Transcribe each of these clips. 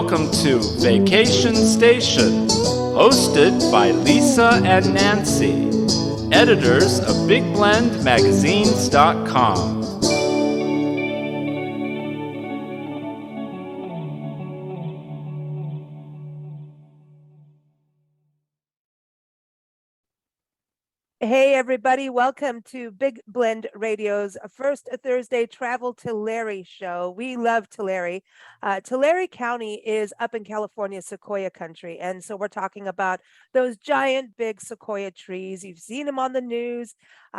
Welcome to Vacation Station, hosted by Lisa and Nancy, editors of BigBlendMagazines.com. Hey everybody, welcome to Big Blend Radio's first Thursday Travel Tulare show. We love Tulare. Tulare County is up in California, Sequoia country. And so we're talking about those giant big sequoia trees. You've seen them on the news.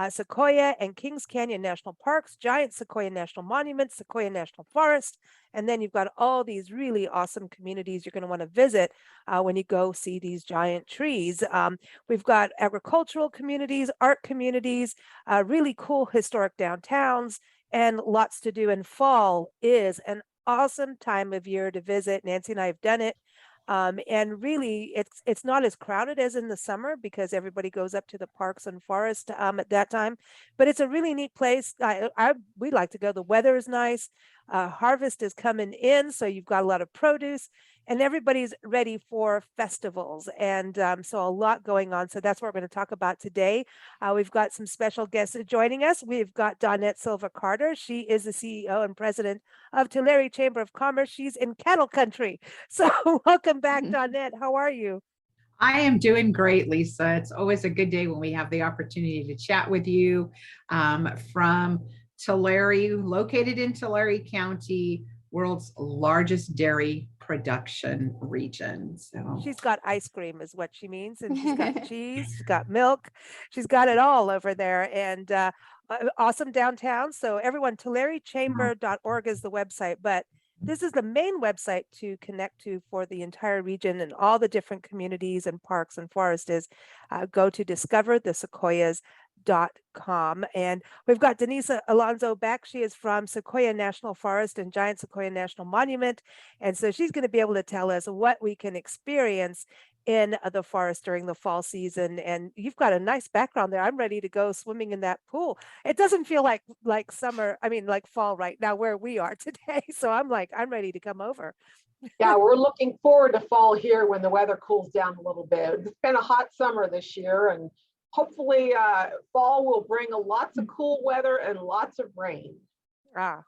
Sequoia and Kings Canyon National Parks, giant Sequoia National Monument, Sequoia National Forest. And then you've got all these really awesome communities you're going to want to visit when you go see these giant trees. We've got agricultural communities, art communities, really cool historic downtowns, and lots to do. And fall is an awesome time of year to visit. Nancy and I have done it. And really, it's not as crowded as in the summer because everybody goes up to the parks and forest at that time. But it's a really neat place. We like to go. The weather is nice. Harvest is coming in, so you've got a lot of produce, and everybody's ready for festivals. And so a lot going on. So that's what we're going to talk about today. We've got some special guests joining us. We've got Donnette Silva Carter. She is the CEO and president of Tulare Chamber of Commerce. She's in cattle country. So welcome back, Donnette. How are you? I am doing great, Lisa. It's always a good day when we have the opportunity to chat with you from Tulare, located in Tulare County, world's largest dairy production region. So she's got ice cream is what she means. And she's got cheese, she's got milk, she's got it all over there. And awesome downtown. So everyone, TulareChamber.org is the website, but this is the main website to connect to for the entire region and all the different communities and parks and forests is go to discoverthesequoias.com. And we've got Denise Alonzo back. She is from Sequoia National Forest and Giant Sequoia National Monument. And so she's going to be able to tell us what we can experience in the forest during the fall season. And you've got a nice background there. I'm ready to go swimming in that pool. It doesn't feel like summer, like fall right now where we are today. So I'm ready to come over. Yeah, we're looking forward to fall here when the weather cools down a little bit. It's been a hot summer this year, and hopefully fall will bring lots of cool weather and lots of rain.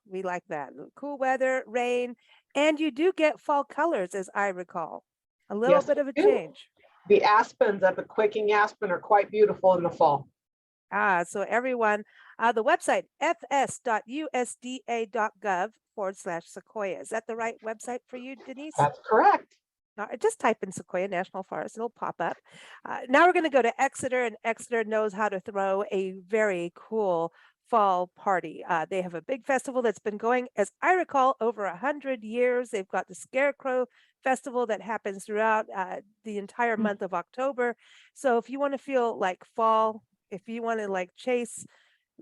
We like that. Cool weather, rain, and you do get fall colors, as I recall. A little bit of a change. The aspens up at Quaking Aspen are quite beautiful in the fall. So everyone, the website, fs.usda.gov/Sequoia. Is that the right website for you, Denise? That's correct. Just type in Sequoia National Forest, it'll pop up. Now we're going to go to Exeter, and Exeter knows how to throw a very cool fall party. They have a big festival that's been going, as I recall, over 100 years. They've got the Scarecrow Festival that happens throughout the entire month of October. So if you want to feel like fall, if you want to chase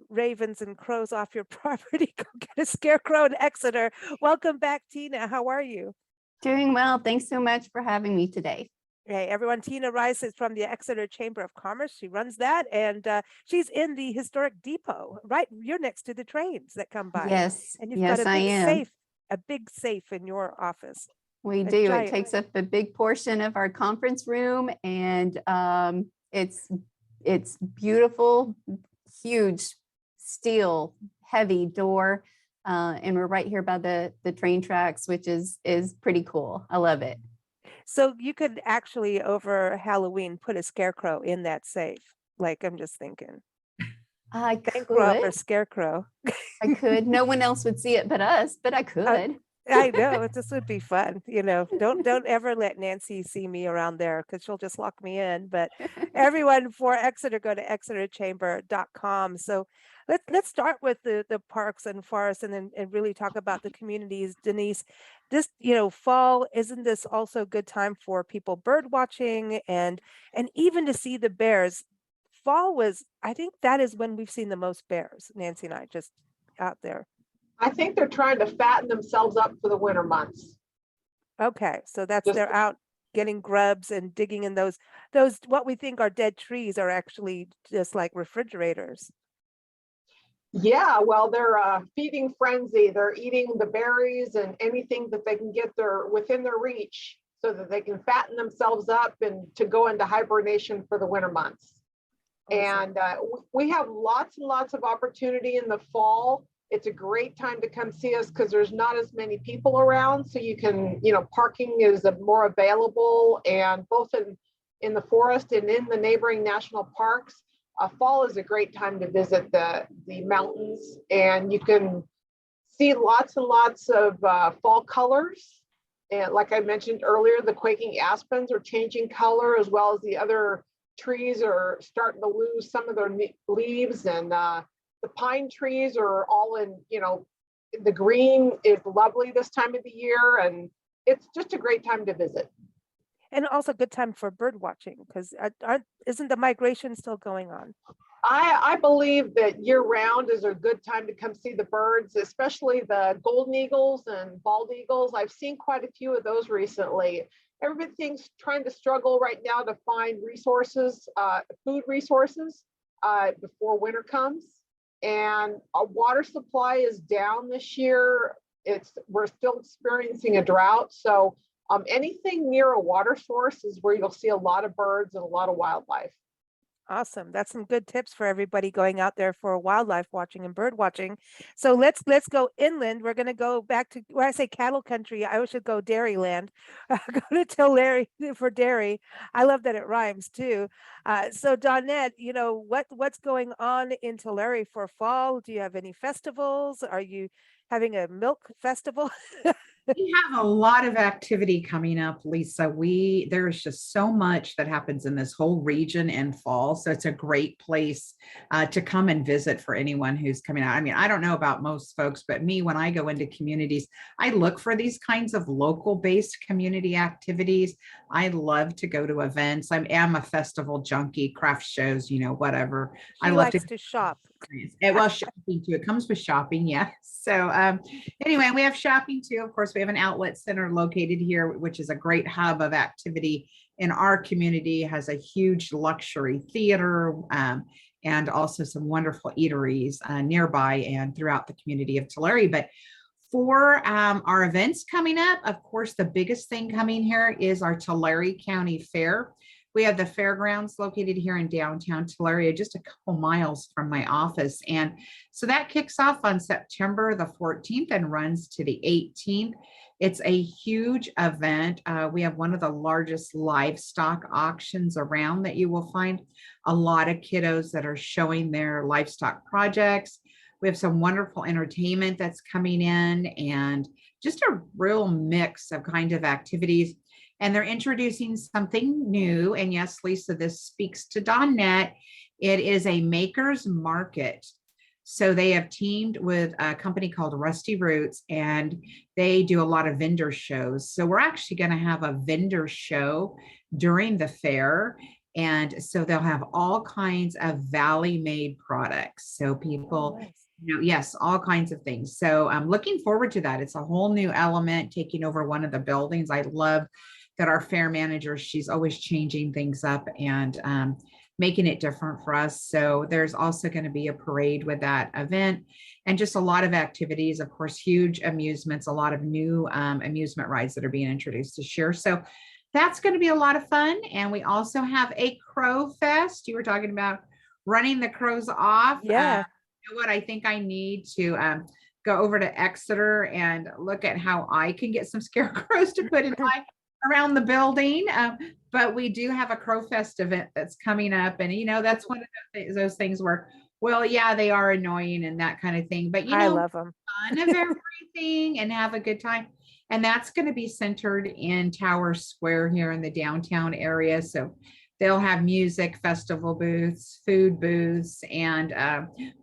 ravens and crows off your property, go get a scarecrow in Exeter. Welcome back, Tina. How are you? Doing well. Thanks so much for having me today. Hey, everyone. Tina Rice is from the Exeter Chamber of Commerce. She runs that, and she's in the historic depot. Right, you're next to the trains that come by. Yes, and you've yes, got I am. A big safe in your office. We do. It takes up a big portion of our conference room, and it's beautiful, huge steel, heavy door, and we're right here by the train tracks, which is pretty cool. I love it. So you could actually, over Halloween, put a scarecrow in that safe. I'm just thinking. I could. Or scarecrow. I could. No one else would see it but us, but I could. I know this would be fun. Don't ever let Nancy see me around there because she'll just lock me in. But everyone, for Exeter, go to exeterchamber.com. So let's start with the parks and forests and really talk about the communities. Denise, this fall, isn't this also a good time for people bird watching and even to see the bears? Fall I think that is when we've seen the most bears, Nancy and I, just out there. I think they're trying to fatten themselves up for the winter months. Okay, so they're out getting grubs and digging in those what we think are dead trees are actually just like refrigerators. Yeah, well, they're a feeding frenzy. They're eating the berries and anything that they can get within their reach so that they can fatten themselves up and to go into hibernation for the winter months. Awesome. And we have lots and lots of opportunity in the fall. It's a great time to come see us because there's not as many people around. So you can, parking is more available, and both in the forest and in the neighboring national parks. Fall is a great time to visit the mountains, and you can see lots and lots of fall colors. And like I mentioned earlier, the quaking aspens are changing color, as well as the other trees are starting to lose some of their leaves, and the pine trees are all in, the green is lovely this time of the year, and it's just a great time to visit. And also good time for bird watching, because isn't the migration still going on? I believe that year round is a good time to come see the birds, especially the golden eagles and bald eagles. I've seen quite a few of those recently. Everything's trying to struggle right now to find resources, food resources, before winter comes. And our water supply is down this year. We're still experiencing a drought. So anything near a water source is where you'll see a lot of birds and a lot of wildlife. Awesome. That's some good tips for everybody going out there for wildlife watching and bird watching. So let's go inland. We're going to go back to, when I say cattle country, I should go dairy land. Go to Tulare for dairy. I love that it rhymes too. So Donnette, what's going on in Tulare for fall? Do you have any festivals? Are you having a milk festival? We have a lot of activity coming up, Lisa. There's just so much that happens in this whole region in fall. So it's a great place to come and visit for anyone who's coming out. I mean, I don't know about most folks, but me, when I go into communities, I look for these kinds of local based community activities. I love to go to events. I am a festival junkie, craft shows, whatever. She I love likes to shop. Well, shopping too. It comes with shopping, yes. So anyway, we have shopping too. Of course, we have an outlet center located here, which is a great hub of activity in our community. It has a huge luxury theater and also some wonderful eateries nearby and throughout the community of Tulare. But for our events coming up, of course, the biggest thing coming here is our Tulare County Fair. We have the fairgrounds located here in downtown Tulare, just a couple miles from my office. And so that kicks off on September the 14th and runs to the 18th. It's a huge event. We have one of the largest livestock auctions around that you will find. A lot of kiddos that are showing their livestock projects. We have some wonderful entertainment that's coming in, and just a real mix of kind of activities. And they're introducing something new. And yes, Lisa, this speaks to Donnette. It is a maker's market. So they have teamed with a company called Rusty Roots, and they do a lot of vendor shows. So we're actually going to have a vendor show during the fair. And so they'll have all kinds of Valley made products. So people, yes, all kinds of things. So I'm looking forward to that. It's a whole new element taking over one of the buildings. I love that our fair manager, she's always changing things up and making it different for us. So there's also going to be a parade with that event and just a lot of activities, of course, huge amusements, a lot of new amusement rides that are being introduced this year. So that's going to be a lot of fun. And we also have a Crow Fest. You were talking about running the crows off. Yeah. You know what? I think I need to go over to Exeter and look at how I can get some scarecrows to put in around the building. But we do have a Crow Fest event that's coming up. And, that's one of those things where, well, yeah, they are annoying and that kind of thing. But, I love them. Fun of everything and have a good time. And that's going to be centered in Tower Square here in the downtown area. So they'll have music, festival booths, food booths, and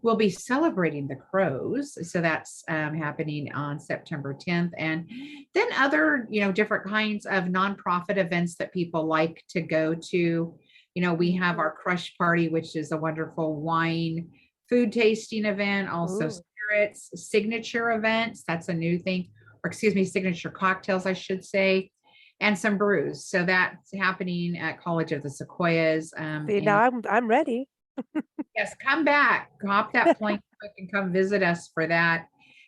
we'll be celebrating the crows. So that's happening on September 10th. And then other, different kinds of nonprofit events that people like to go to. We have our Crush Party, which is a wonderful wine food tasting event, also spirits, signature events. That's a new thing. Or signature cocktails, I should say, and some brews. So that's happening at College of the Sequoias. See, now I'm ready. Yes, come back, hop that plane and come visit us for that.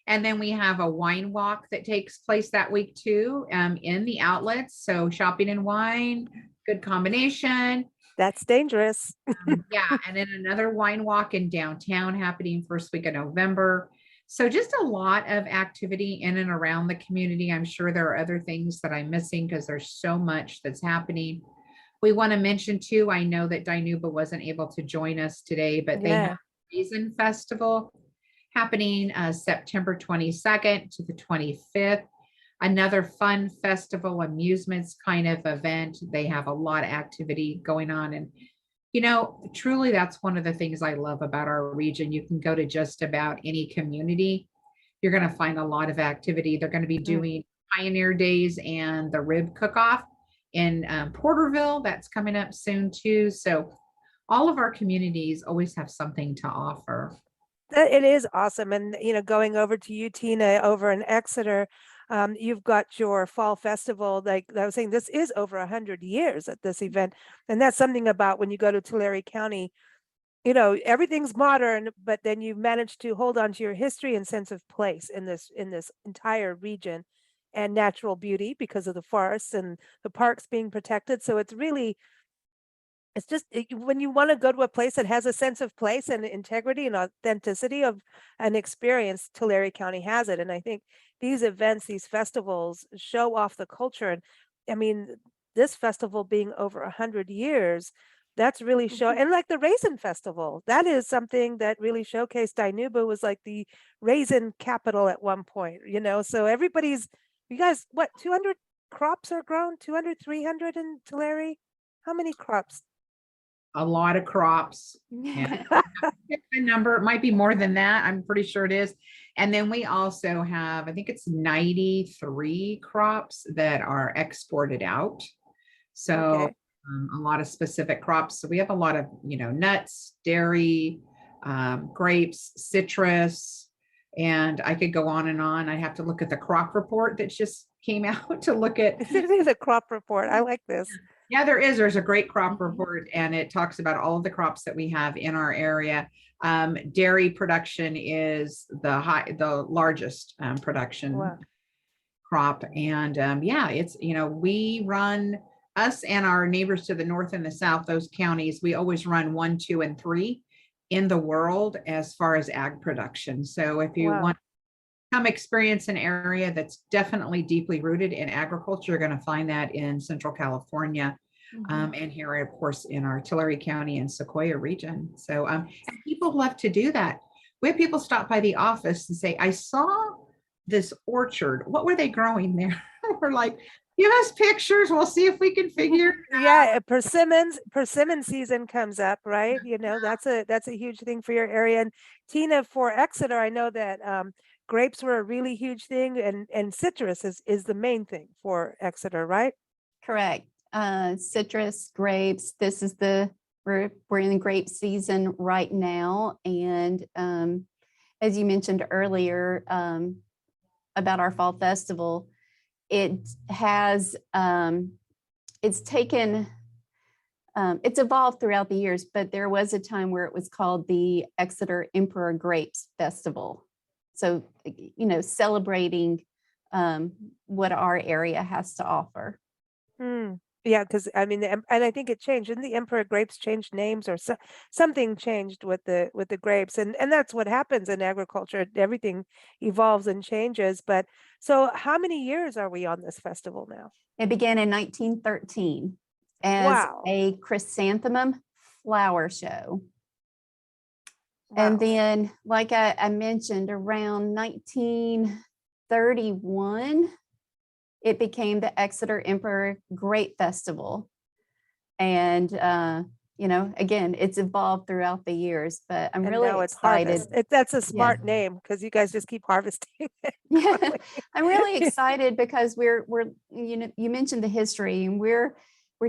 And then we have a wine walk that takes place that week too, in the outlets. So shopping and wine, good combination. That's dangerous. Yeah, and then another wine walk in downtown happening first week of November. So just a lot of activity in and around the community. I'm sure there are other things that I'm missing because there's so much that's happening. We want to mention too, I know that Dinuba wasn't able to join us today, but they have Yeah. a Reason Festival happening September 22nd to the 25th. Another fun festival, amusements kind of event. They have a lot of activity going on. And, truly, that's one of the things I love about our region. You can go to just about any community. You're going to find a lot of activity. They're going to be doing Pioneer Days and the Rib Cook-Off in Porterville. That's coming up soon too. So all of our communities always have something to offer. It is awesome. And, going over to you, Tina, over in Exeter, you've got your fall festival. Like I was saying, this is over 100 years at this event. And that's something about when you go to Tulare County, everything's modern, but then you manage to hold on to your history and sense of place in this entire region and natural beauty because of the forests and the parks being protected. So it's just when you want to go to a place that has a sense of place and integrity and authenticity of an experience, Tulare County has it. And I think these events, these festivals show off the culture. And I mean, this festival being over 100 years, that's really and like the Raisin Festival, that is something that really showcased. Dinuba was like the raisin capital at one point, so you guys, what, 200 crops are grown, 200, 300 in Tulare? How many crops? A lot of crops. Yeah. The number, it might be more than that. I'm pretty sure it is. And then we also have, I think it's 93 crops that are exported out. So Okay. A lot of specific crops. So we have a lot of, nuts, dairy, grapes, citrus, and I could go on and on. I have to look at the crop report that just came out to look at. The crop report. I like this. Yeah, there's a great crop report, and it talks about all of the crops that we have in our area. Dairy production is the largest production crop. And it's, we run, us and our neighbors to the north and the south, those counties, we always run 1, 2, and 3 in the world as far as ag production. So if you want to come experience an area that's definitely deeply rooted in agriculture, you're going to find that in Central California. And here, of course, in our Tulare County and Sequoia region. So people love to do that. We have people stop by the office and say, I saw this orchard. What were they growing there? We're like, give us pictures. We'll see if we can figure it out. Yeah, persimmon season comes up, right? That's a huge thing for your area. And Tina, for Exeter, I know that grapes were a really huge thing, and citrus is the main thing for Exeter, right? Correct. Citrus, grapes. This is we're in the grape season right now. And as you mentioned earlier about our fall festival, it has it's evolved throughout the years, but there was a time where it was called the Exeter Emperor Grapes Festival. So, celebrating what our area has to offer. Yeah, because I mean, and I think it changed. Didn't the Emperor grapes changed names, or something changed with the grapes? And that's what happens in agriculture. Everything evolves and changes. But so, how many years are we on this festival now? It began in 1913 as a chrysanthemum flower show. And then, like I mentioned, around 1931, it became the Exeter Emperor Grape Festival. And, again, it's evolved throughout the years, but I'm really excited. That's a smart name, because you guys just keep harvesting. Yeah, I'm really excited because we're you mentioned the history, and we're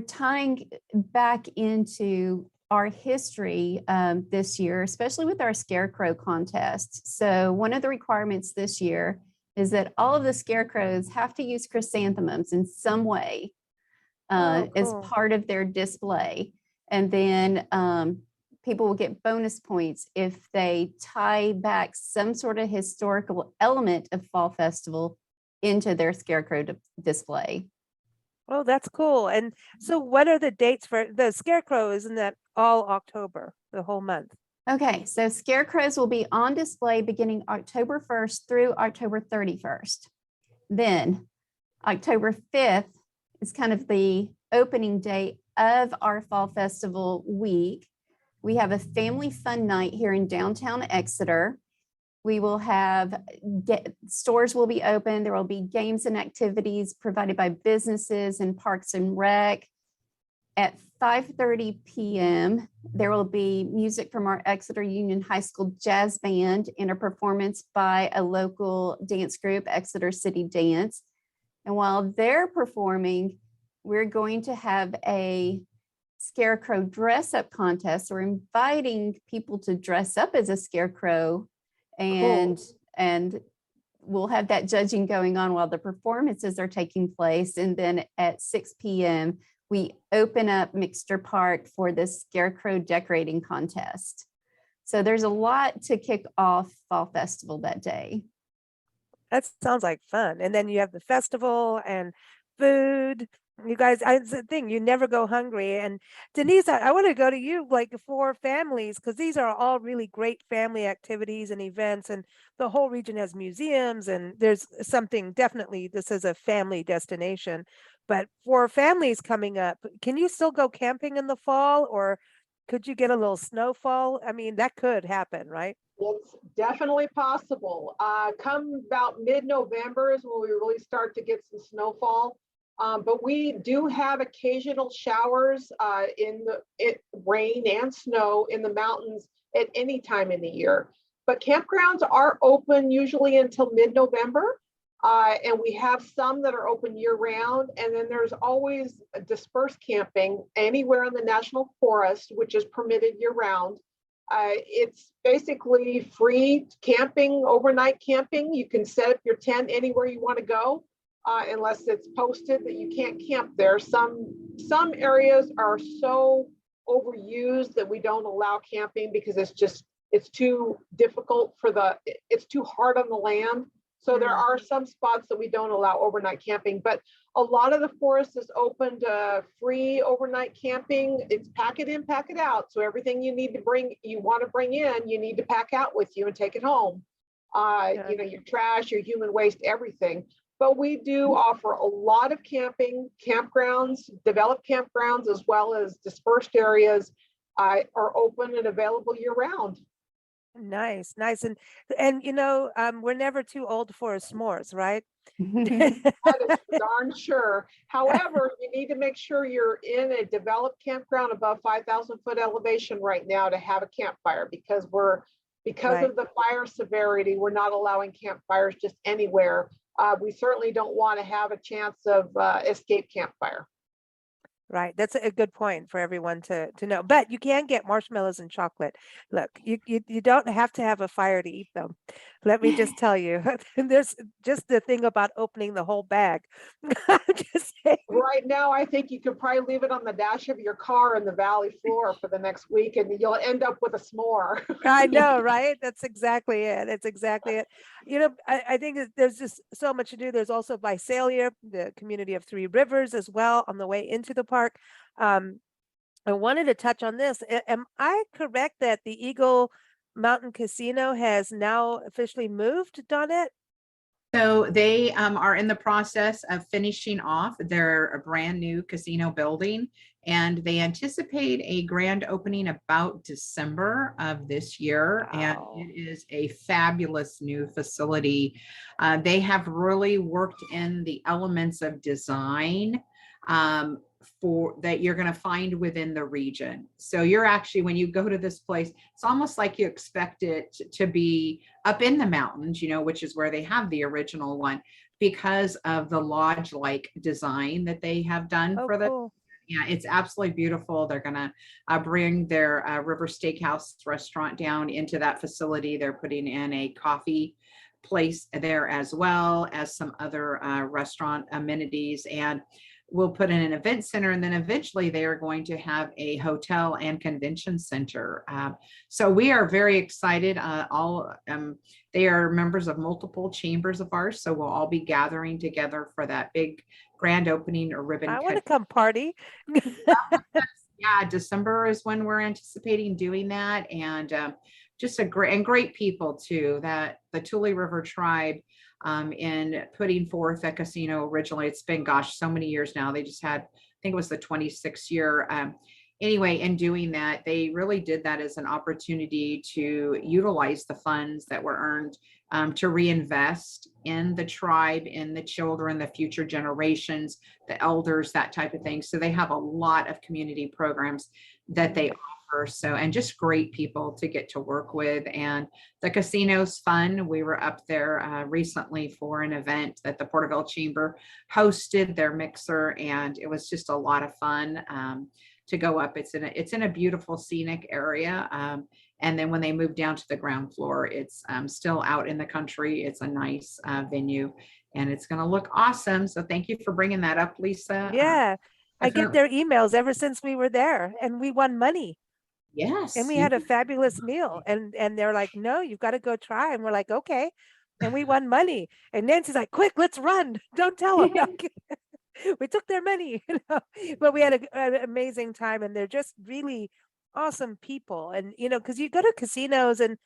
tying back into our history this year, especially with our scarecrow contest. So one of the requirements this year is that all of the scarecrows have to use chrysanthemums in some way as part of their display. And then people will get bonus points if they tie back some sort of historical element of Fall Festival into their scarecrow display. Oh, that's cool. And so what are the dates for the scarecrow? Isn't that all October, the whole month? Okay, so scarecrows will be on display beginning October 1st through October 31st. Then October 5th is kind of the opening day of our Fall Festival week. We have a family fun night here in downtown Exeter. We will have stores will be open. There will be games and activities provided by businesses and Parks and Rec. At 5:30 p.m., there will be music from our Exeter Union High School Jazz Band and a performance by a local dance group, Exeter City Dance. And while they're performing, we're going to have a scarecrow dress up contest. We're inviting people to dress up as a scarecrow, and we'll have that judging going on while the performances are taking place. And then at 6 p.m., we open up Mixter Park for the scarecrow decorating contest. So there's a lot to kick off Fall Festival that day. That sounds like fun. And then you have the festival and food. You guys, it's the thing, you never go hungry. And Denise, I want to go to you, like, for families, because these are all really great family activities and events. And the whole region has museums, and there's something, definitely, this is a family destination. But for families coming up, can you still go camping in the fall, or could you get a little snowfall? I mean, that could happen, right? It's definitely possible. Come about mid-November is when we really start to get some snowfall. But we do have occasional showers in rain and snow in the mountains at any time in the year. But campgrounds are open usually until mid-November. And we have some that are open year round. And then there's always dispersed camping anywhere in the national forest, which is permitted year round. It's basically free camping, overnight camping. You can set up your tent anywhere you want to go, unless it's posted that you can't camp there. Some areas are so overused that we don't allow camping because it's too difficult it's too hard on the land. So there are some spots that we don't allow overnight camping, but a lot of the forest is open to free overnight camping. It's pack it in, pack it out. So everything you want to bring in, you need to pack out with you and take it home. Your trash, your human waste, everything. But we do offer a lot of campgrounds, developed campgrounds, as well as dispersed areas are open and available year round. Nice. And we're never too old for s'mores, right? That is for darn sure. However, you need to make sure you're in a developed campground above 5,000 foot elevation right now to have a campfire, because of the fire severity, we're not allowing campfires just anywhere. We certainly don't want to have a chance of escape campfire. Right. That's a good point for everyone to know. But you can get marshmallows and chocolate. Look, you don't have to have a fire to eat them. Let me just tell you, there's just the thing about opening the whole bag. I'm just saying. Right now, I think you could probably leave it on the dash of your car in the valley floor for the next week, and you'll end up with a s'more. I know, right? That's exactly it. It's exactly it. I think that there's just so much to do. There's also Visalia, the community of Three Rivers, as well, on the way into the park. I wanted to touch on this. Am I correct that the Eagle Mountain Casino has now officially moved, Donnette? So they are in the process of finishing off their brand new casino building, and they anticipate a grand opening about December of this year. Wow. And it is a fabulous new facility. They have really worked in the elements of design for that you're going to find within the region. So you're actually, when you go to this place, it's almost like you expect it to be up in the mountains, which is where they have the original one, because of the lodge-like design that they have done for the. Cool. Yeah, it's absolutely beautiful. They're going to bring their River Steakhouse restaurant down into that facility. They're putting in a coffee place there, as well as some other restaurant amenities. And we'll put in an event center, and then eventually they are going to have a hotel and convention center. So we are very excited. They are members of multiple chambers of ours, so we'll all be gathering together for that big grand opening or ribbon I want to cut. come party. Yeah, December is when we're anticipating doing that, and just a great people too. That the Tule River Tribe, in putting forth a casino originally, it's been so many years now. They just had, I think it was the 26th year. Anyway, in doing that, they really did that as an opportunity to utilize the funds that were earned to reinvest in the tribe, in the children, the future generations, the elders, that type of thing. So they have a lot of community programs that they offer. So, and just great people to get to work with. And the casino's fun. We were up there recently for an event that the Porterville Chamber hosted their mixer, and it was just a lot of fun. To go up. It's in a beautiful scenic area. And then when they move down to the ground floor, it's still out in the country. It's a nice venue, and it's going to look awesome. So thank you for bringing that up, Lisa. Yeah, I get their emails ever since we were there, and we won money, Yes. and we had a fabulous meal, and they're like, no, you've got to go try. And we're like, okay. And we won money. And Nancy's like, quick, let's run. Don't tell them. We took their money, but we had an amazing time, and they're just really awesome people. And, because you go to casinos and,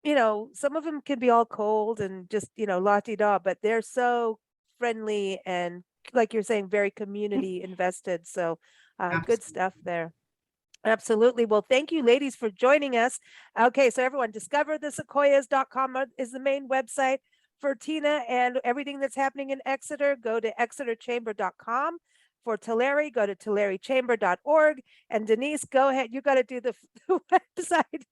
some of them can be all cold and just, la-di-da, but they're so friendly and, like you're saying, very community invested. So good stuff there. Absolutely. Well, thank you, ladies, for joining us. Okay, so everyone, discoverthesequoias.com is the main website. For Tina and everything that's happening in Exeter, go to exeterchamber.com. For Tulare, go to tularechamber.org. And Denise, go ahead. You got to do the website.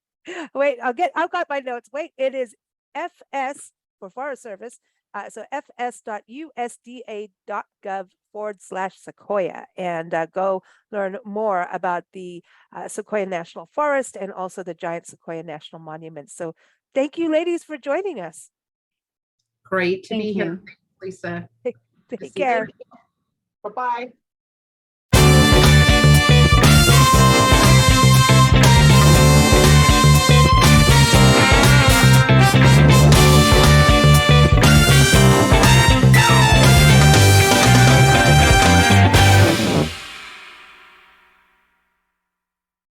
Wait, I've got my notes. Wait, it is FS for Forest Service. So fs.usda.gov/Sequoia, and go learn more about the Sequoia National Forest and also the Giant Sequoia National Monument. So thank you, ladies, for joining us. Great to Thank be you. here, Lisa. Take care. Bye-bye.